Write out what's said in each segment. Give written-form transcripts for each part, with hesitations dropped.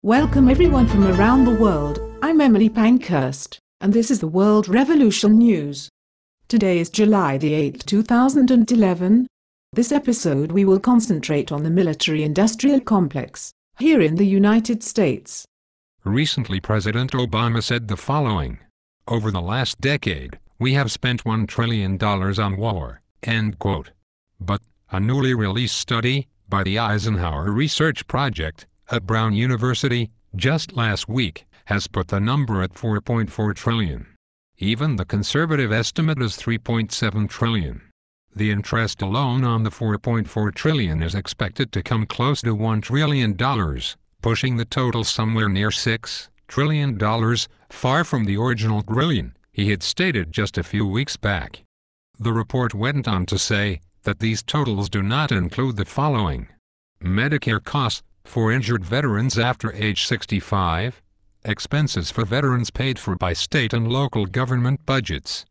Welcome everyone from around the world. I'm Emily Pankhurst, and this is the World Revolution News. Today is July the 8th, 2011. This episode we will concentrate on the Military Industrial Complex, here in the United States. Recently President Obama said the following: "Over the last decade, we have spent $1 trillion on war," end quote. But a newly released study by the Eisenhower Research Project at Brown University just last week has put the number at $4.4 trillion. Even the conservative estimate is $3.7 trillion. The interest alone on the $4.4 trillion is expected to come close to $1 trillion, pushing the total somewhere near $6 trillion, far from the original trillion he had stated just a few weeks back. The report went on to say that these totals do not include the following: Medicare costs for injured veterans after age 65, expenses for veterans paid for by state and local government budgets,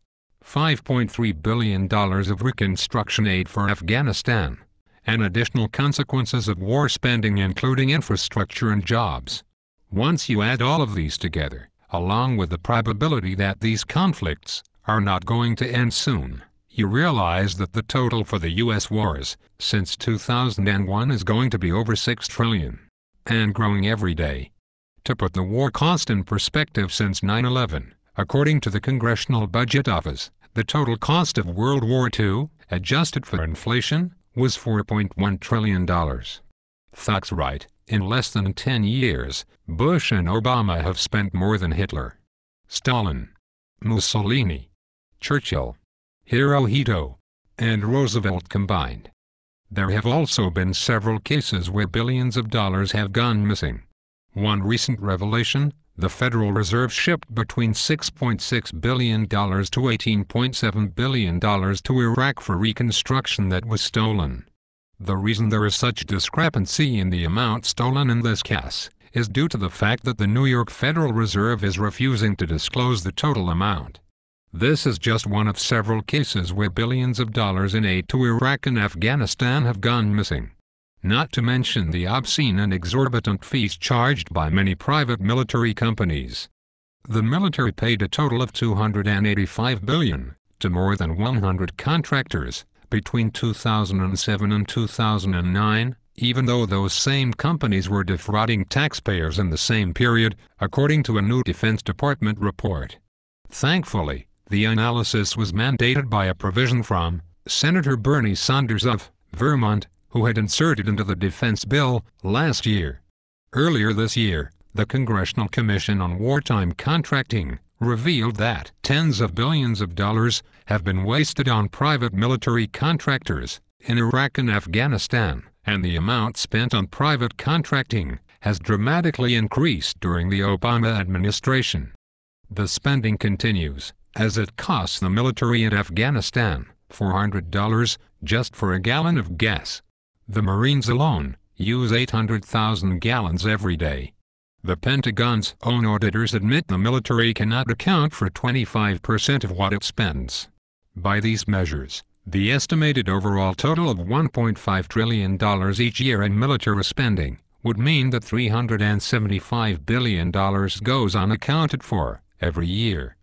$5.3 billion of reconstruction aid for Afghanistan, and additional consequences of war spending including infrastructure and jobs. Once you add all of these together, along with the probability that these conflicts are not going to end soon, you realize that the total for the U.S. wars since 2001 is going to be over $6 trillion, and growing every day. To put the war cost in perspective, since 9/11, according to the Congressional Budget Office, the total cost of World War II, adjusted for inflation, was $4.1 trillion. That's right, in less than 10 years, Bush and Obama have spent more than Hitler, Stalin, Mussolini, Churchill, Hirohito, and Roosevelt combined. There have also been several cases where billions of dollars have gone missing. One recent revelation: the Federal Reserve shipped between $6.6 billion to $18.7 billion to Iraq for reconstruction that was stolen. The reason there is such discrepancy in the amount stolen in this case is due to the fact that the New York Federal Reserve is refusing to disclose the total amount. This is just one of several cases where billions of dollars in aid to Iraq and Afghanistan have gone missing. Not to mention the obscene and exorbitant fees charged by many private military companies. The military paid a total of $285 billion to more than 100 contractors between 2007 and 2009, even though those same companies were defrauding taxpayers in the same period, according to a new Defense Department report. Thankfully, the analysis was mandated by a provision from Senator Bernie Sanders of Vermont, who had inserted into the defense bill last year. Earlier this year, the Congressional Commission on Wartime Contracting revealed that tens of billions of dollars have been wasted on private military contractors in Iraq and Afghanistan, and the amount spent on private contracting has dramatically increased during the Obama administration. The spending continues, as it costs the military in Afghanistan $400 just for a gallon of gas. The Marines alone use 800,000 gallons every day. The Pentagon's own auditors admit the military cannot account for 25% of what it spends. By these measures, the estimated overall total of $1.5 trillion each year in military spending would mean that $375 billion goes unaccounted for every year.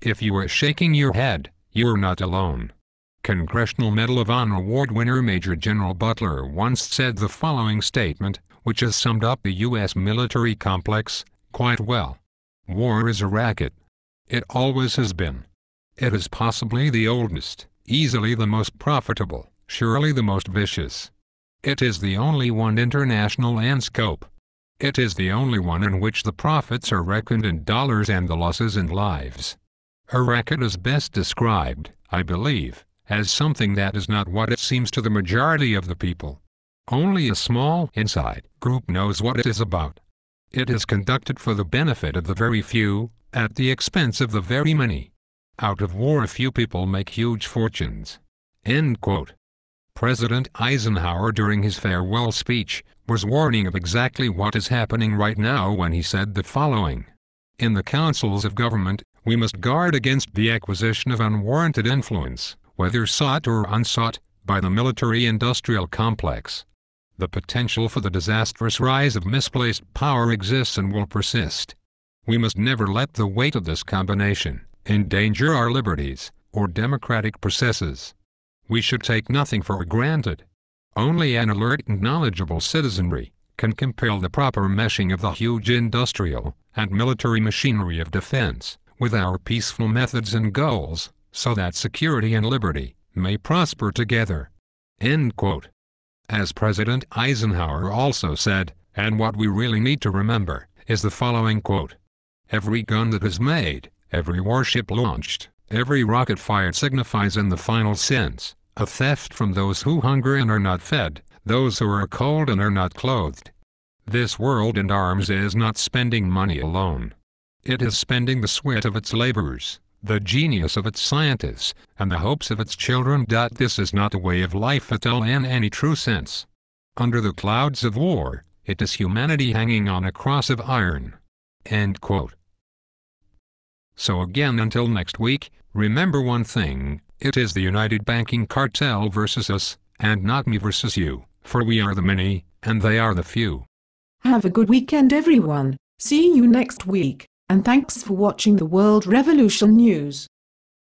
If you are shaking your head, you're not alone. Congressional Medal of Honor Award winner Major General Butler once said the following statement, which has summed up the U.S. military complex quite well: "War is a racket. It always has been. It is possibly the oldest, easily the most profitable, surely the most vicious. It is the only one international in scope. It is the only one in which the profits are reckoned in dollars and the losses in lives. A racket is best described, I believe, as something that is not what it seems to the majority of the people. Only a small inside group knows what it is about. It is conducted for the benefit of the very few, at the expense of the very many. Out of war a few people make huge fortunes." End quote. President Eisenhower, during his farewell speech, was warning of exactly what is happening right now when he said the following: "In the councils of government, we must guard against the acquisition of unwarranted influence, whether sought or unsought, by the military-industrial complex. The potential for the disastrous rise of misplaced power exists and will persist. We must never let the weight of this combination endanger our liberties or democratic processes. We should take nothing for granted. Only an alert and knowledgeable citizenry can compel the proper meshing of the huge industrial and military machinery of defense with our peaceful methods and goals, so that security and liberty may prosper together." End quote. As President Eisenhower also said, and what we really need to remember, is the following quote: "Every gun that is made, every warship launched, every rocket fired signifies in the final sense a theft from those who hunger and are not fed, those who are cold and are not clothed. This world in arms is not spending money alone. It is spending the sweat of its laborers, the genius of its scientists, and the hopes of its children. This is not a way of life at all in any true sense. Under the clouds of war, it is humanity hanging on a cross of iron." End quote. So again, until next week, remember one thing: it is the united banking cartel versus us, and not me versus you, for we are the many, and they are the few. Have a good weekend, everyone. See you next week, and thanks for watching the World Revolution News.